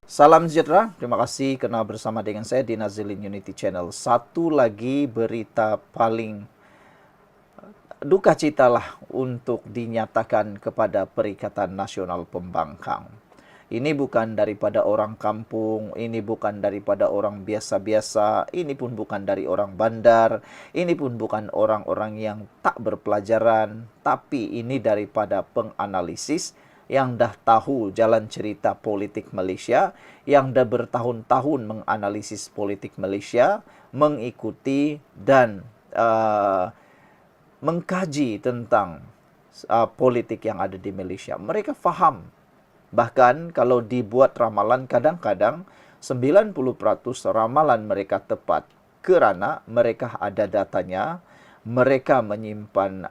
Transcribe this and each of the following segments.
Salam sejahtera, terima kasih karena bersama dengan saya di Nazilin Unity Channel. Satu lagi berita paling duka cita lah untuk dinyatakan kepada Perikatan Nasional Pembangkang. Ini bukan daripada orang kampung, ini bukan daripada orang biasa-biasa, ini pun bukan dari orang bandar, ini pun bukan orang-orang yang tak berpelajaran, tapi ini daripada penganalisis yang dah tahu jalan cerita politik Malaysia, yang dah bertahun-tahun menganalisis politik Malaysia, mengikuti dan mengkaji tentang politik yang ada di Malaysia. Mereka faham. Bahkan kalau dibuat ramalan, kadang-kadang 90% ramalan mereka tepat kerana mereka ada datanya, mereka menyimpan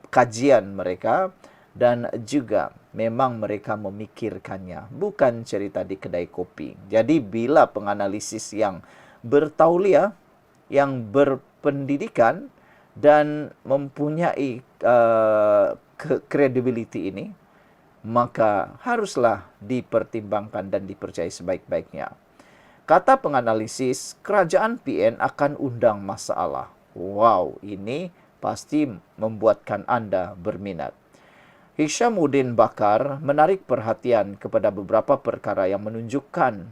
kajian mereka dan juga memang mereka memikirkannya. Bukan cerita di kedai kopi. Jadi bila penganalisis yang bertauliah, yang berpendidikan dan mempunyai credibility ini, maka haruslah dipertimbangkan dan dipercayai sebaik-baiknya. Kata penganalisis, kerajaan PN akan undang masalah. Wow, ini pasti membuatkan anda berminat. Hishamuddin Bakar menarik perhatian kepada beberapa perkara yang menunjukkan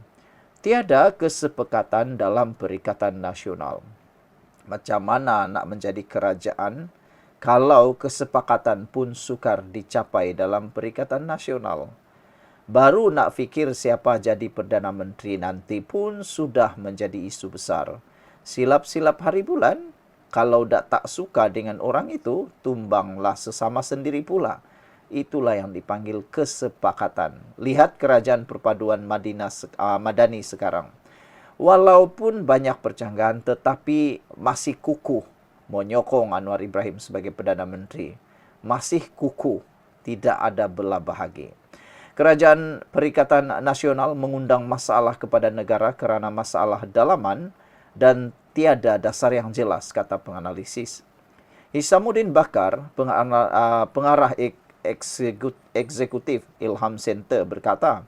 tiada kesepakatan dalam Perikatan Nasional. Macam mana nak menjadi kerajaan kalau kesepakatan pun sukar dicapai dalam Perikatan Nasional? Baru nak fikir siapa jadi Perdana Menteri nanti pun sudah menjadi isu besar. Silap-silap hari bulan, kalau tak suka dengan orang itu, tumbanglah sesama sendiri pula. Itulah yang dipanggil kesepakatan. Lihat kerajaan perpaduan Madani sekarang. Walaupun banyak percanggahan, tetapi masih kukuh menyokong Anwar Ibrahim sebagai Perdana Menteri. Masih kukuh, tidak ada belah bahagi. Kerajaan Perikatan Nasional mengundang masalah kepada negara kerana masalah dalaman dan tiada dasar yang jelas, kata penganalisis. Hishamuddin Bakar, pengarah eksekutif Ilham Center berkata,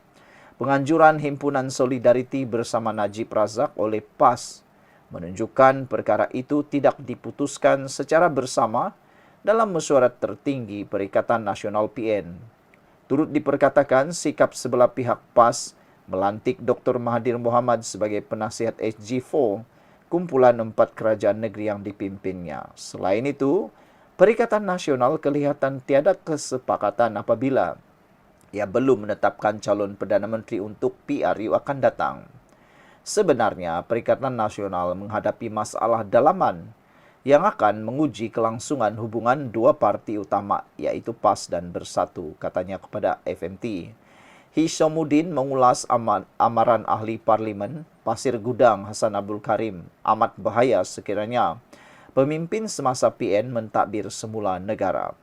penganjuran Himpunan Solidariti bersama Najib Razak oleh PAS menunjukkan perkara itu tidak diputuskan secara bersama dalam mesyuarat tertinggi Perikatan Nasional PN. Turut diperkatakan sikap sebelah pihak PAS melantik Dr. Mahathir Mohamad sebagai penasihat SG4, kumpulan 4 kerajaan negeri yang dipimpinnya. Selain itu, Perikatan Nasional kelihatan tiada kesepakatan apabila ia belum menetapkan calon Perdana Menteri untuk PRU akan datang. Sebenarnya, Perikatan Nasional menghadapi masalah dalaman yang akan menguji kelangsungan hubungan dua parti utama, iaitu PAS dan Bersatu, katanya kepada FMT. Hishamuddin mengulas amaran ahli parlimen Pasir Gudang Hassan Abdul Karim amat bahaya sekiranya pemimpin semasa PN mentadbir semula negara.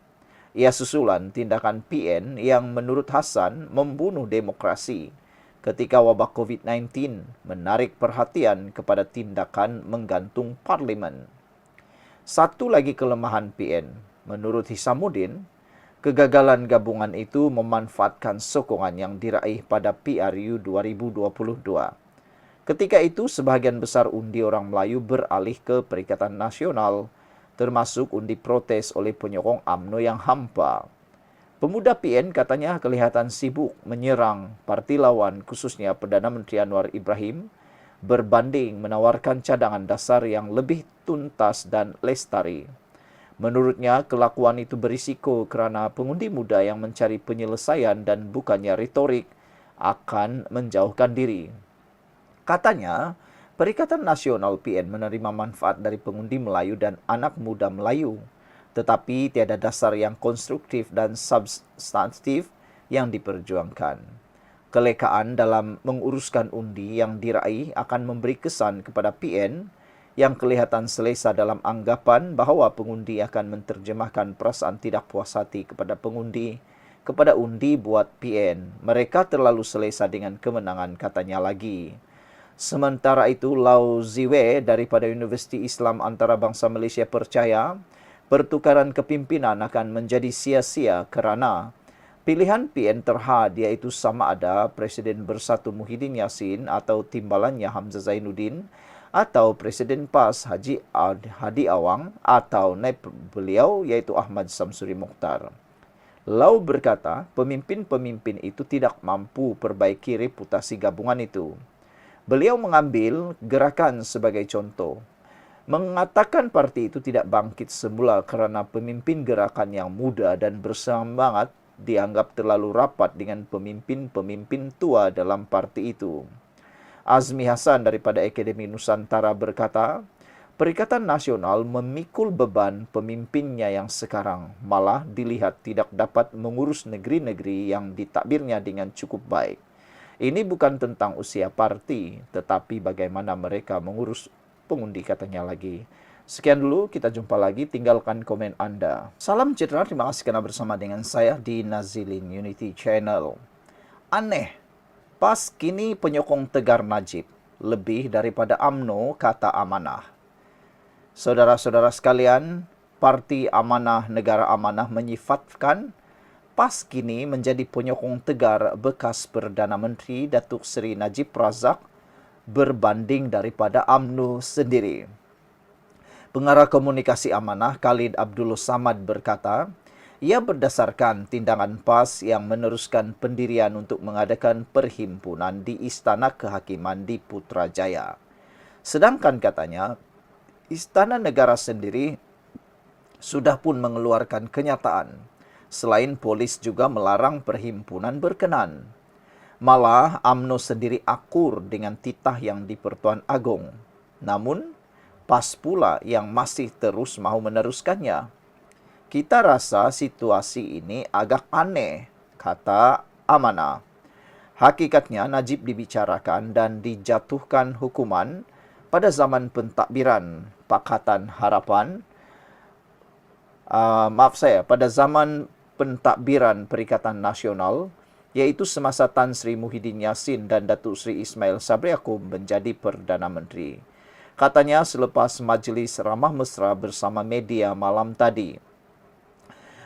Ia susulan tindakan PN yang menurut Hassan membunuh demokrasi ketika wabak COVID-19 menarik perhatian kepada tindakan menggantung parlimen. Satu lagi kelemahan PN, menurut Hishamuddin, kegagalan gabungan itu memanfaatkan sokongan yang diraih pada PRU 2022. Ketika itu, sebahagian besar undi orang Melayu beralih ke Perikatan Nasional, termasuk undi protes oleh penyokong UMNO yang hampa. Pemuda PN katanya kelihatan sibuk menyerang parti lawan, khususnya Perdana Menteri Anwar Ibrahim, berbanding menawarkan cadangan dasar yang lebih tuntas dan lestari. Menurutnya, kelakuan itu berisiko kerana pengundi muda yang mencari penyelesaian dan bukannya retorik akan menjauhkan diri. Katanya, Perikatan Nasional PN menerima manfaat dari pengundi Melayu dan anak muda Melayu, tetapi tiada dasar yang konstruktif dan substantif yang diperjuangkan. Kelekaan dalam menguruskan undi yang diraih akan memberi kesan kepada PN yang kelihatan selesa dalam anggapan bahawa pengundi akan menterjemahkan perasaan tidak puas hati kepada pengundi kepada undi buat PN. Mereka terlalu selesa dengan kemenangan, katanya lagi. Sementara itu, Lau Ziwe daripada Universiti Islam Antarabangsa Malaysia percaya pertukaran kepimpinan akan menjadi sia-sia kerana Pilihan PN terhad iaitu sama ada Presiden Bersatu Muhyiddin Yassin atau timbalannya Hamzah Zainuddin atau Presiden PAS Haji Hadi Awang atau naib beliau iaitu Ahmad Samsuri Mokhtar. Lau berkata, pemimpin-pemimpin itu tidak mampu perbaiki reputasi gabungan itu. Beliau mengambil gerakan sebagai contoh. Mengatakan parti itu tidak bangkit semula kerana pemimpin gerakan yang muda dan bersemangat dianggap terlalu rapat dengan pemimpin-pemimpin tua dalam parti itu. Azmi Hasan daripada Akademi Nusantara berkata, Perikatan Nasional memikul beban pemimpinnya yang sekarang, malah dilihat tidak dapat mengurus negeri-negeri yang ditakbirnya dengan cukup baik. Ini bukan tentang usia parti, tetapi bagaimana mereka mengurus pengundi, katanya lagi. Sekian dulu, kita jumpa lagi. Tinggalkan komen Anda. Salam sejahtera, terima kasih karena bersama dengan saya di Nazilin Unity Channel. Aneh, PAS kini penyokong tegar Najib, lebih daripada UMNO, kata Amanah. Saudara-saudara sekalian, Parti Amanah Negara Amanah menyifatkan PAS kini menjadi penyokong tegar bekas Perdana Menteri Datuk Seri Najib Razak berbanding daripada UMNO sendiri. Pengarah Komunikasi Amanah Khalid Abdul Samad berkata, ia berdasarkan tindakan PAS yang meneruskan pendirian untuk mengadakan perhimpunan di Istana Kehakiman di Putrajaya. Sedangkan katanya, Istana Negara sendiri sudah pun mengeluarkan kenyataan. Selain polis juga melarang perhimpunan berkenan. Malah UMNO sendiri akur dengan titah yang di-Pertuan Agong. Namun, PAS pula yang masih terus mahu meneruskannya. Kita rasa situasi ini agak aneh, kata Amanah. Hakikatnya Najib dibicarakan dan dijatuhkan hukuman pada zaman pentadbiran Pakatan Harapan, pada zaman pentadbiran Perikatan Nasional, iaitu semasa Tan Sri Muhyiddin Yassin dan Datuk Sri Ismail Sabri Yaakob menjadi Perdana Menteri. Katanya selepas majlis ramah mesra bersama media malam tadi.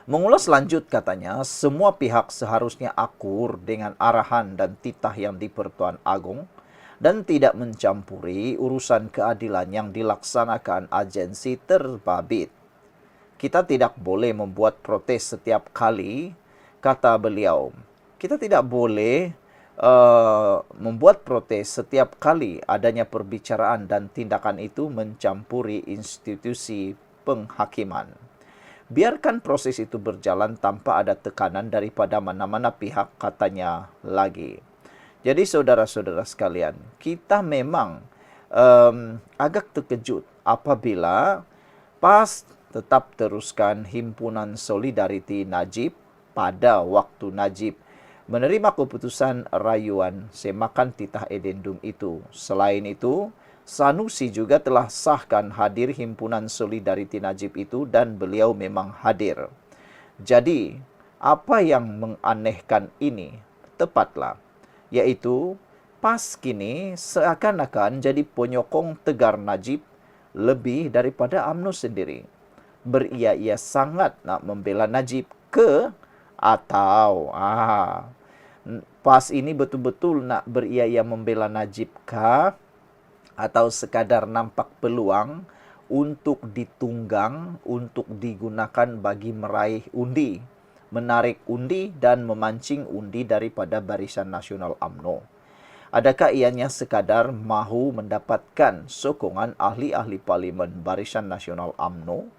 Mengulas lanjut katanya, semua pihak seharusnya akur dengan arahan dan titah yang di-Pertuan Agong dan tidak mencampuri urusan keadilan yang dilaksanakan agensi terbabit. Kita tidak boleh membuat protes setiap kali, kata beliau. Kita tidak boleh membuat protes setiap kali adanya perbicaraan dan tindakan itu mencampuri institusi penghakiman. Biarkan proses itu berjalan tanpa ada tekanan daripada mana-mana pihak, katanya lagi. Jadi saudara-saudara sekalian, kita memang agak terkejut apabila PAS tetap teruskan Himpunan Solidariti Najib pada waktu Najib menerima keputusan rayuan semakan titah edendum itu. Selain itu, Sanusi juga telah sahkan hadir Himpunan Solidariti Najib itu dan beliau memang hadir. Jadi, apa yang menganehkan ini? Tepatlah, yaitu PAS kini seakan-akan jadi penyokong tegar Najib lebih daripada UMNO sendiri. Beria-ia sangat nak membela Najib ke atau PAS ini betul-betul nak beria-ia membela Najib kah? Atau sekadar nampak peluang untuk ditunggang, untuk digunakan bagi meraih undi, menarik undi dan memancing undi daripada Barisan Nasional UMNO. Adakah ianya sekadar mahu mendapatkan sokongan ahli-ahli parlimen Barisan Nasional UMNO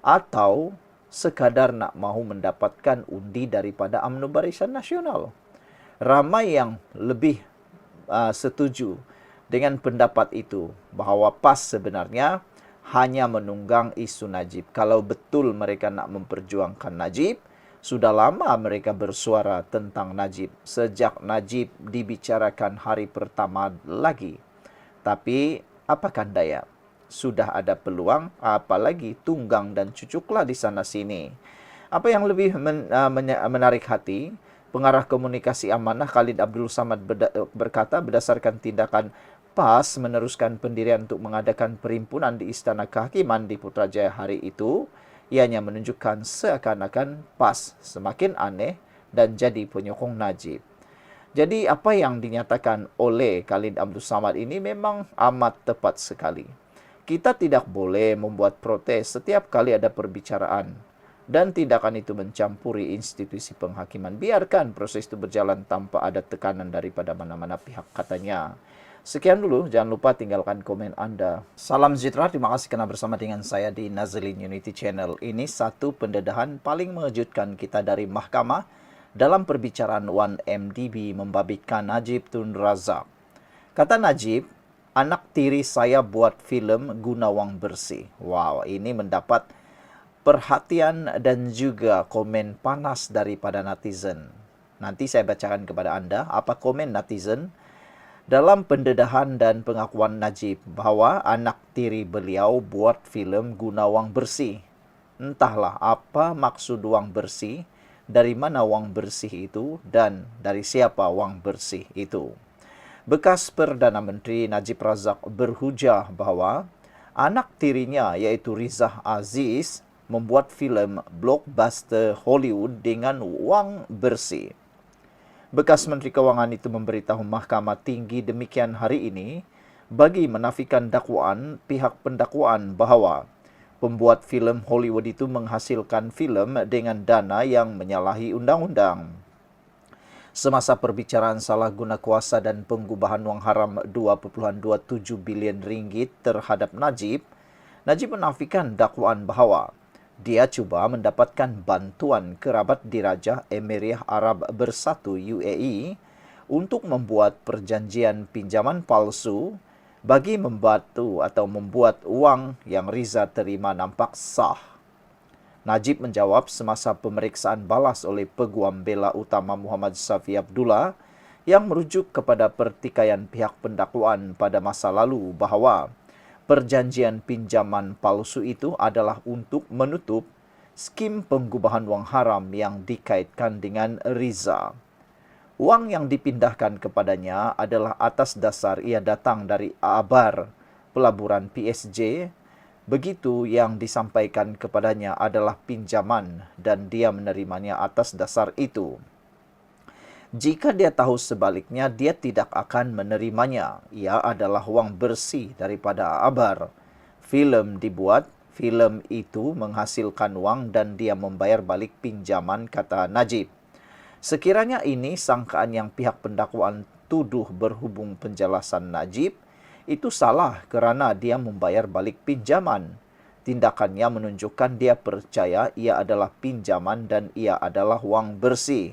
atau sekadar nak mahu mendapatkan undi daripada UMNO Barisan Nasional? Ramai yang lebih setuju dengan pendapat itu, bahawa PAS sebenarnya hanya menunggang isu Najib. Kalau betul mereka nak memperjuangkan Najib, sudah lama mereka bersuara tentang Najib. Sejak Najib dibicarakan hari pertama lagi. Tapi, apakan daya? Sudah ada peluang, apalagi tunggang dan cucuklah di sana-sini. Apa yang lebih menarik hati, Pengarah Komunikasi Amanah Khalid Abdul Samad berkata berdasarkan tindakan PAS meneruskan pendirian untuk mengadakan perhimpunan di Istana Kehakiman di Putrajaya hari itu, ianya menunjukkan seakan-akan PAS semakin aneh dan jadi penyokong Najib. Jadi apa yang dinyatakan oleh Khalid Abdul Samad ini memang amat tepat sekali. Kita tidak boleh membuat protes setiap kali ada perbicaraan, dan tindakan itu mencampuri institusi penghakiman. Biarkan proses itu berjalan tanpa ada tekanan daripada mana-mana pihak, katanya. Sekian dulu, jangan lupa tinggalkan komen Anda. Salam sejahtera, terima kasih karena bersama dengan saya di Nazlin Unity Channel. Ini satu pendedahan paling mengejutkan kita dari mahkamah dalam perbicaraan 1MDB membabitkan Najib Tun Razak. Kata Najib, anak tiri saya buat film guna wang bersih. Wow, ini mendapat perhatian dan juga komen panas daripada netizen. Nanti saya bacakan kepada Anda apa komen netizen dalam pendedahan dan pengakuan Najib bahwa anak tiri beliau buat film guna wang bersih. Entahlah apa maksud wang bersih, dari mana wang bersih itu, dan dari siapa wang bersih itu. Bekas Perdana Menteri Najib Razak berhujah bahwa anak tirinya yaitu Riza Aziz membuat filem blockbuster Hollywood dengan wang bersih. Bekas Menteri Keuangan itu memberitahu Mahkamah Tinggi demikian hari ini bagi menafikan dakwaan pihak pendakwaan bahwa pembuat filem Hollywood itu menghasilkan filem dengan dana yang menyalahi undang-undang. Semasa perbicaraan salah guna kuasa dan pengubahan wang haram 2,27 bilion ringgit terhadap Najib, Najib menafikan dakwaan bahwa dia cuba mendapatkan bantuan kerabat diraja Emirat Arab Bersatu UAE untuk membuat perjanjian pinjaman palsu bagi membantu atau membuat wang yang Riza terima nampak sah. Najib menjawab semasa pemeriksaan balas oleh Peguam Bela Utama Muhammad Safi Abdullah yang merujuk kepada pertikaian pihak pendakwaan pada masa lalu bahwa perjanjian pinjaman palsu itu adalah untuk menutup skim pengubahan wang haram yang dikaitkan dengan Riza. Wang yang dipindahkan kepadanya adalah atas dasar ia datang dari Abar, pelaburan PSJ. Begitu yang disampaikan kepadanya adalah pinjaman dan dia menerimanya atas dasar itu. Jika dia tahu sebaliknya, dia tidak akan menerimanya. Ia adalah wang bersih daripada Abar. Filem dibuat, filem itu menghasilkan wang dan dia membayar balik pinjaman, kata Najib. Sekiranya ini sangkaan yang pihak pendakwaan tuduh berhubung penjelasan Najib, itu salah kerana dia membayar balik pinjaman. Tindakannya menunjukkan dia percaya ia adalah pinjaman dan ia adalah wang bersih.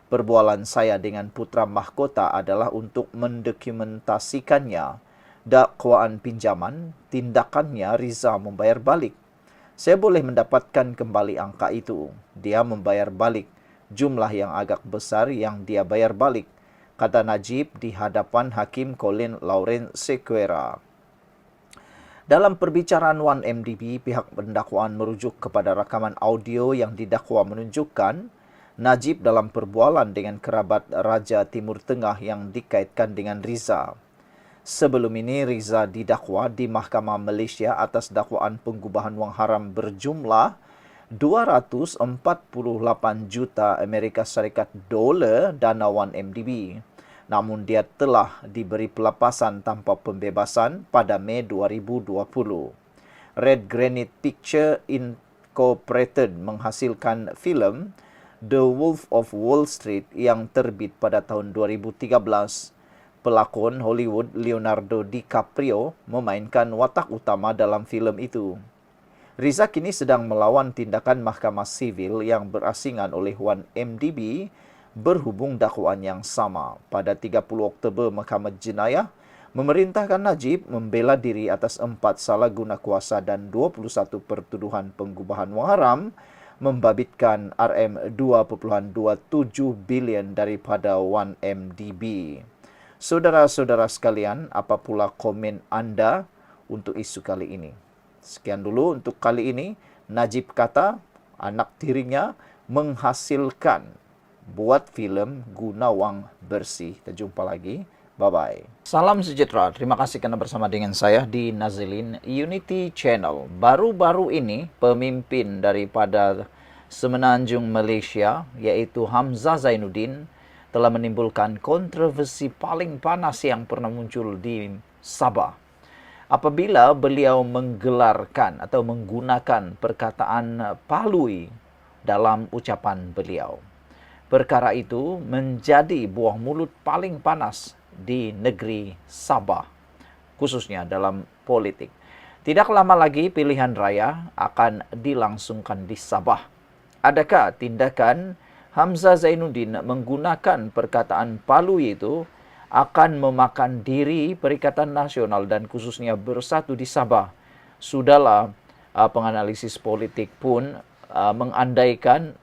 Perbualan saya dengan putra mahkota adalah untuk mendokumentasikannya. Dakwaan pinjaman, tindakannya Riza membayar balik. Saya boleh mendapatkan kembali angka itu. Dia membayar balik jumlah yang agak besar yang dia bayar balik, kata Najib di hadapan Hakim Colin Lauren Sequeira. Dalam perbicaraan 1MDB, pihak pendakwaan merujuk kepada rakaman audio yang didakwa menunjukkan Najib dalam perbualan dengan kerabat Raja Timur Tengah yang dikaitkan dengan Riza. Sebelum ini, Riza didakwa di Mahkamah Malaysia atas dakwaan pengubahan wang haram berjumlah 248 juta Amerika Syarikat dolar dana 1MDB. Namun dia telah diberi pelepasan tanpa pembebasan pada Mei 2020. Red Granite Picture Incorporated menghasilkan filem The Wolf of Wall Street yang terbit pada tahun 2013. Pelakon Hollywood Leonardo DiCaprio memainkan watak utama dalam filem itu. Riza kini sedang melawan tindakan Mahkamah Sivil yang berasingan oleh 1MDB berhubung dakwaan yang sama. Pada 30 Oktober, Mahkamah Jenayah memerintahkan Najib membela diri atas 4 salah guna kuasa dan 21 pertuduhan pengubahan wang haram membabitkan RM2.27 bilion daripada 1MDB. Saudara-saudara sekalian, apa pula komen Anda untuk isu kali ini? Sekian dulu untuk kali ini. Najib kata anak tirinya menghasilkan buat filem guna wang bersih. Kita jumpa lagi. Bye-bye. Salam sejahtera. Terima kasih karena bersama dengan saya di Nazlin Unity Channel. Baru-baru ini pemimpin daripada Semenanjung Malaysia, yaitu Hamzah Zainuddin, telah menimbulkan kontroversi paling panas yang pernah muncul di Sabah apabila beliau menggelarkan atau menggunakan perkataan palui dalam ucapan beliau. Perkara itu menjadi buah mulut paling panas di negeri Sabah, khususnya dalam politik. Tidak lama lagi pilihan raya akan dilangsungkan di Sabah. Adakah tindakan Hamzah Zainuddin menggunakan perkataan palui itu akan memakan diri Perikatan Nasional dan khususnya Bersatu di Sabah? Sudahlah, penganalisis politik pun mengandaikan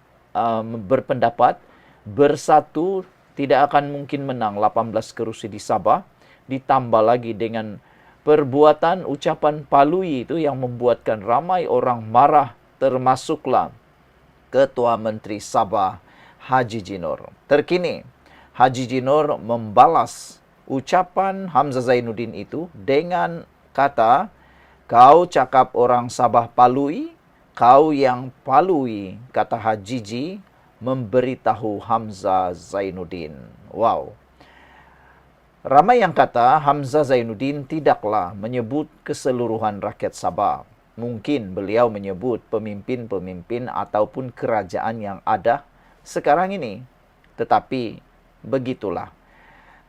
berpendapat Bersatu tidak akan mungkin menang 18 kerusi di Sabah, ditambah lagi dengan perbuatan ucapan palui itu yang membuatkan ramai orang marah, termasuklah Ketua Menteri Sabah Haji Jinor. Terkini, Haji Jinor membalas ucapan Hamzah Zainuddin itu dengan kata, "Kau cakap orang Sabah palui, kau yang palui," kata Haji Ji memberitahu Hamzah Zainuddin. Wow. Ramai yang kata Hamzah Zainuddin tidaklah menyebut keseluruhan rakyat Sabah. Mungkin beliau menyebut pemimpin-pemimpin ataupun kerajaan yang ada sekarang ini. Tetapi begitulah.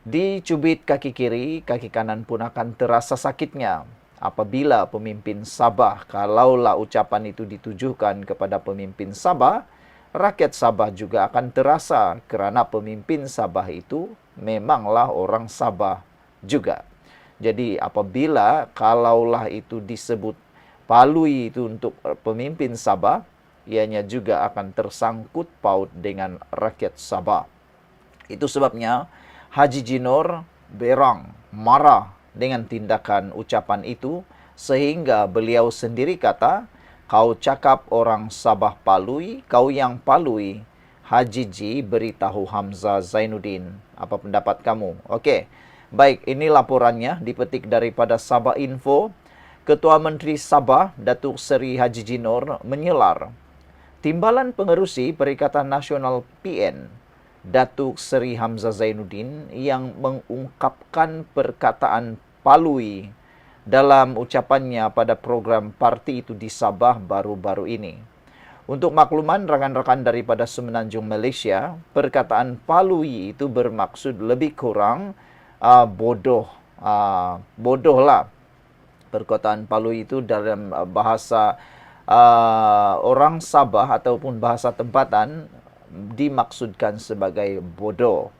Dicubit kaki kiri, kaki kanan pun akan terasa sakitnya. Apabila pemimpin Sabah, kalaulah ucapan itu ditujukan kepada pemimpin Sabah, rakyat Sabah juga akan terasa kerana pemimpin Sabah itu memanglah orang Sabah juga. Jadi apabila kalaulah itu disebut palui itu untuk pemimpin Sabah, ianya juga akan tersangkut paut dengan rakyat Sabah. Itu sebabnya Haji Jinor berang, marah dengan tindakan ucapan itu, sehingga beliau sendiri kata, "Kau cakap orang Sabah palui, kau yang palui." Haji Ji beritahu Hamzah Zainuddin. Apa pendapat kamu? Okey, baik, ini laporannya dipetik daripada Sabah Info. Ketua Menteri Sabah, Datuk Seri Haji Jinor menyelar, Timbalan Pengerusi Perikatan Nasional PN, Datuk Seri Hamzah Zainuddin yang mengungkapkan perkataan palui dalam ucapannya pada program parti itu di Sabah baru-baru ini. Untuk makluman rakan-rakan daripada Semenanjung Malaysia, perkataan palui itu bermaksud lebih kurang bodoh. Bodohlah. Perkataan palui itu dalam bahasa orang Sabah ataupun bahasa tempatan dimaksudkan sebagai bodoh.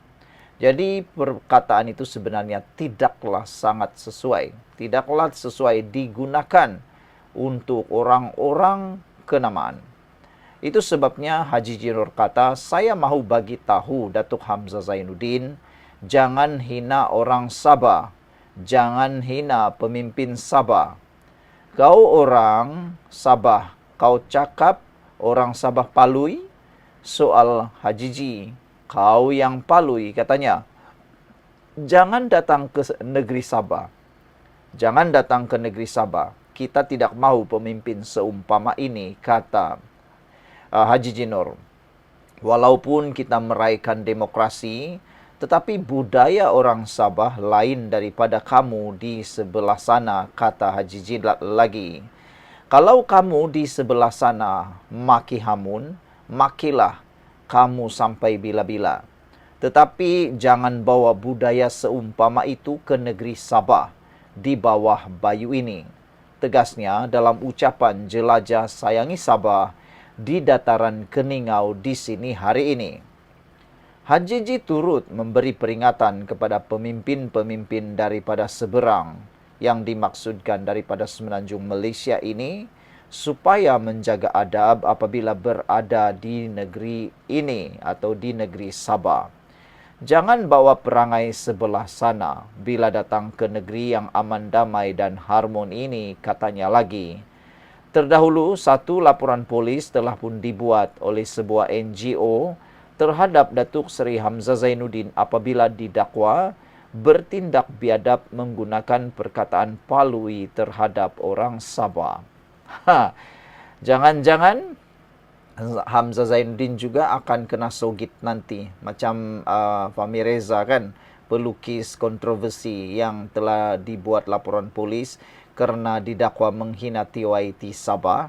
Jadi perkataan itu sebenarnya tidaklah sangat sesuai. Tidaklah sesuai digunakan untuk orang-orang kenamaan. Itu sebabnya Haji Jinor kata, "Saya mahu bagi tahu Datuk Hamzah Zainuddin, jangan hina orang Sabah. Jangan hina pemimpin Sabah. Kau orang Sabah, kau cakap orang Sabah palui?" Soal Haji Ji, "Kau yang palui," katanya. "Jangan datang ke negeri Sabah. Jangan datang ke negeri Sabah. Kita tidak mahu pemimpin seumpama ini," kata Haji Jinor. "Walaupun kita meraihkan demokrasi, tetapi budaya orang Sabah lain daripada kamu di sebelah sana," kata Haji Ji lagi. "Kalau kamu di sebelah sana maki hamun, makilah kamu sampai bila-bila. Tetapi jangan bawa budaya seumpama itu ke negeri Sabah di bawah bayu ini." Tegasnya dalam ucapan jelajah sayangi Sabah di dataran Keningau di sini hari ini. Haji Ji turut memberi peringatan kepada pemimpin-pemimpin daripada seberang yang dimaksudkan daripada Semenanjung Malaysia ini supaya menjaga adab apabila berada di negeri ini atau di negeri Sabah. Jangan bawa perangai sebelah sana bila datang ke negeri yang aman damai dan harmoni ini, katanya lagi. Terdahulu, satu laporan polis telah pun dibuat oleh sebuah NGO terhadap Datuk Seri Hamzah Zainuddin apabila didakwa bertindak biadab menggunakan perkataan palui terhadap orang Sabah. Jangan-jangan Hamzah Zainuddin juga akan kena sogit nanti. Macam Fahmi Reza kan, pelukis kontroversi yang telah dibuat laporan polis kerana didakwa menghina TYT Sabah.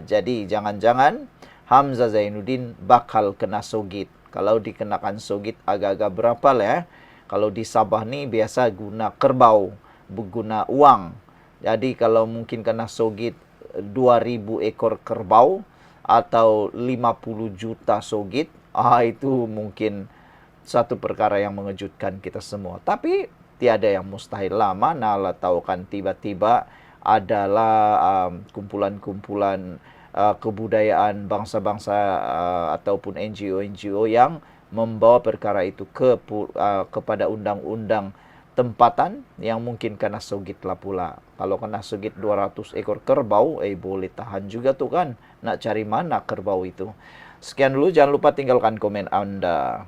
Jadi jangan-jangan Hamzah Zainuddin bakal kena sogit. Kalau dikenakan sogit agak-agak berapa lah ya. Kalau di Sabah ni biasa guna kerbau, guna uang. Jadi kalau mungkin kena sogit 2,000 ekor kerbau atau 50 juta sogit, itu mungkin satu perkara yang mengejutkan kita semua. Tapi tiada yang mustahil lah. Manalah tahu kan tiba-tiba adalah kumpulan-kumpulan kebudayaan bangsa-bangsa ataupun NGO-NGO yang membawa perkara itu kepada undang-undang tempatan yang mungkin kena sogit lah pula. Kalau kena sogit 200 ekor kerbau, boleh tahan juga tuh kan. Nak cari mana kerbau itu. Sekian dulu, jangan lupa tinggalkan komen Anda.